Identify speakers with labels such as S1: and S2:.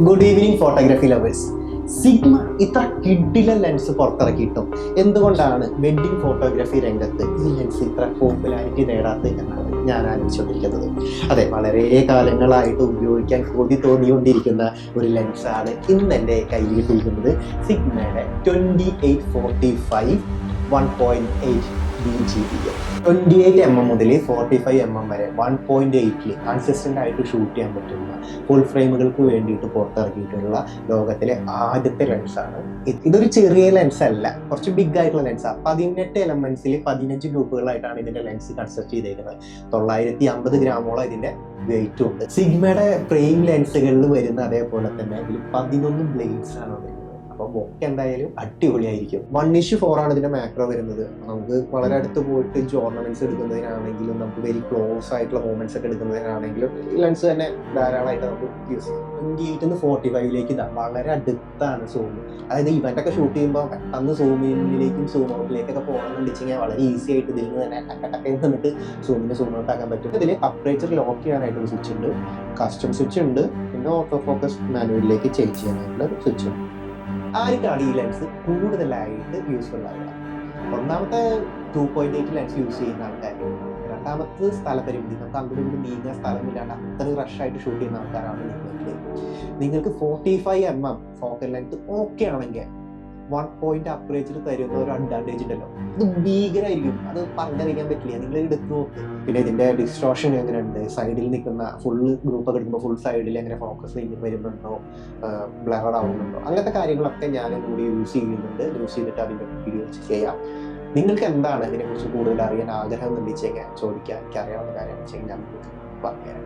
S1: Good evening photography lovers. Sigma ഇത്ര കിഡിലെ lens പുറത്തിറക്കിയിട്ടും എന്തുകൊണ്ടാണ് wedding photography രംഗത്ത് ഈ ലെൻസ് ഇത്ര പോപ്പുലാരിറ്റി നേടാത്തത് എന്നാണ് ഞാൻ ആലോചിച്ചുകൊണ്ടിരിക്കുന്നത്. അതെ, വളരെ കാലങ്ങളായിട്ട് ഉപയോഗിക്കാൻ കൊതി തോന്നിക്കൊണ്ടിരിക്കുന്ന ഒരു ലെൻസാണ് ഇന്ന് എൻ്റെ കയ്യിൽ കിട്ടിയിരിക്കുന്നത്. സിഗ്മയുടെ 2845 1.8 DGPL 28mm മുതൽ 45mm വരെ 1.8 കൺസിസ്റ്റൻ്റ് ആയിട്ട് ഷൂട്ട് ചെയ്യാൻ പറ്റുന്ന ഫുൾ ഫ്രെയിമുകൾക്ക് വേണ്ടിയിട്ട് പുറത്തിറക്കിയിട്ടുള്ള ലോകത്തിലെ ആദ്യത്തെ ലെൻസാണ്. ഇതൊരു ചെറിയ ലെൻസ് അല്ല, കുറച്ച് ബിഗ് ആയിട്ടുള്ള ലെൻസാണ്. 18 എലമെന്റ്സിൽ 15 ഗ്രൂപ്പുകളായിട്ടാണ് ഇതിന്റെ ലെൻസ് കൺസ്ട്രക്ട് ചെയ്തേക്കുന്നത്. 950 ഗ്രാമോളം ഇതിന്റെ വെയിറ്റും ഉണ്ട്. സിഗ്മയുടെ ഫ്രെയിം ലെൻസുകളിൽ വരുന്ന അതേപോലെ തന്നെ ഇതിൽ 11 ബ്ലേഡ്സ് ആണ് വരുന്നത്. അപ്പോൾ ബൊക്കെ എന്തായാലും അടിപൊളിയായിരിക്കും. 1:4 ആണ് ഇതിന്റെ മാക്രോ വരുന്നത്. നമുക്ക് വളരെ അടുത്ത് പോയിട്ട് ഓർണമെന്റ്സ് എടുക്കുന്നതിനാണെങ്കിലും നമുക്ക് വെരി ക്ലോസ് ആയിട്ടുള്ള മൂവ്മെന്റ്സ് ഒക്കെ എടുക്കുന്നതിനാണെങ്കിലും ഈ ലെൻസ് തന്നെ ധാരാളമായിട്ട് നമുക്ക് യൂസ് ചെയ്യാം. 28 നിന്ന് 45ലേക്ക് വളരെ അടുത്താണ് സൂം. അതായത് ഇവന്റ് ഒക്കെ ഷൂട്ട് ചെയ്യുമ്പോൾ പെട്ടെന്ന് സൂമിലേക്കും സൂം ഔട്ടിലേക്കൊക്കെ പോകണമെന്ന് വെച്ചാൽ വളരെ ഈസി ആയിട്ട് ഇതിൽ നിന്ന് തന്നെ ടക്കട്ടക്കയിൽ നിന്നിട്ട് സൂം ഔട്ട് ആക്കാൻ പറ്റും. ഇതിൽ അപ്പറേച്ചർ ലോക്ക് ചെയ്യാനായിട്ടൊരു സ്വിച്ച് ഉണ്ട്, കസ്റ്റം സ്വിച്ച് ഉണ്ട്, പിന്നെ ഓട്ടോ ഫോക്കസ് മാനുവലിലേക്ക് ചേഞ്ച് ചെയ്യാനായിട്ടുള്ള സ്വിച്ച് ഉണ്ട്. ആർക്കാണ് ഈ ലെൻസ് കൂടുതലായിട്ട് യൂസ്ഫുൾ ആവുക? ഒന്നാമത്തെ 2.8 ലെൻസ് യൂസ് ചെയ്യുന്ന ആൾക്കാർ, രണ്ടാമത് സ്ഥലപരിമിതി, നമുക്ക് അങ്ങോട്ട് ഇങ്ങോട്ട് നീങ്ങാൻ സ്ഥലമില്ലാണ്ട് അത്ര റഷായിട്ട് ഷൂട്ട് ചെയ്യുന്ന ആൾക്കാരാണ് നിങ്ങൾക്ക് 45mm ഫോക്കൽ ലെങ്ത് ഓക്കെ ആണെങ്കിൽ 1 പോയിന്റ് അപ്പറേച്ചർ തരുന്ന ഒരു അഡ്വാൻറ്റേജ് ഉണ്ടല്ലോ, ഇത് ഭീകരമായിരിക്കും. അത് പറഞ്ഞറിയിക്കാൻ പറ്റില്ല, നിങ്ങൾ എടുത്ത് നോക്ക്. പിന്നെ ഇതിന്റെ ഡിസ്ട്രോഷൻ എങ്ങനെയുണ്ട്, സൈഡിൽ നിൽക്കുന്ന ഫുള്ള് ഗ്രൂപ്പ് ഒക്കെ എടുക്കുമ്പോൾ ഫുൾ സൈഡിൽ എങ്ങനെ ഫോക്കസ് വരുന്നുണ്ടോ, ബ്ലറഡ് ആവുന്നുണ്ടോ, അങ്ങനത്തെ കാര്യങ്ങളൊക്കെ ഞാൻ കൂടി യൂസ് ചെയ്യുന്നുണ്ട്. യൂസ് ചെയ്തിട്ട് അതിന്റെ വീഡിയോ ചെയ്യാം. നിങ്ങൾക്ക് എന്താണ് ഇതിനെക്കുറിച്ച് കൂടുതൽ അറിയാൻ ആഗ്രഹം എന്ന് ചോദിക്കാൻ, എനിക്കറിയാവുന്ന കാര്യം വെച്ച് കഴിഞ്ഞാൽ നമുക്ക് പറയാം.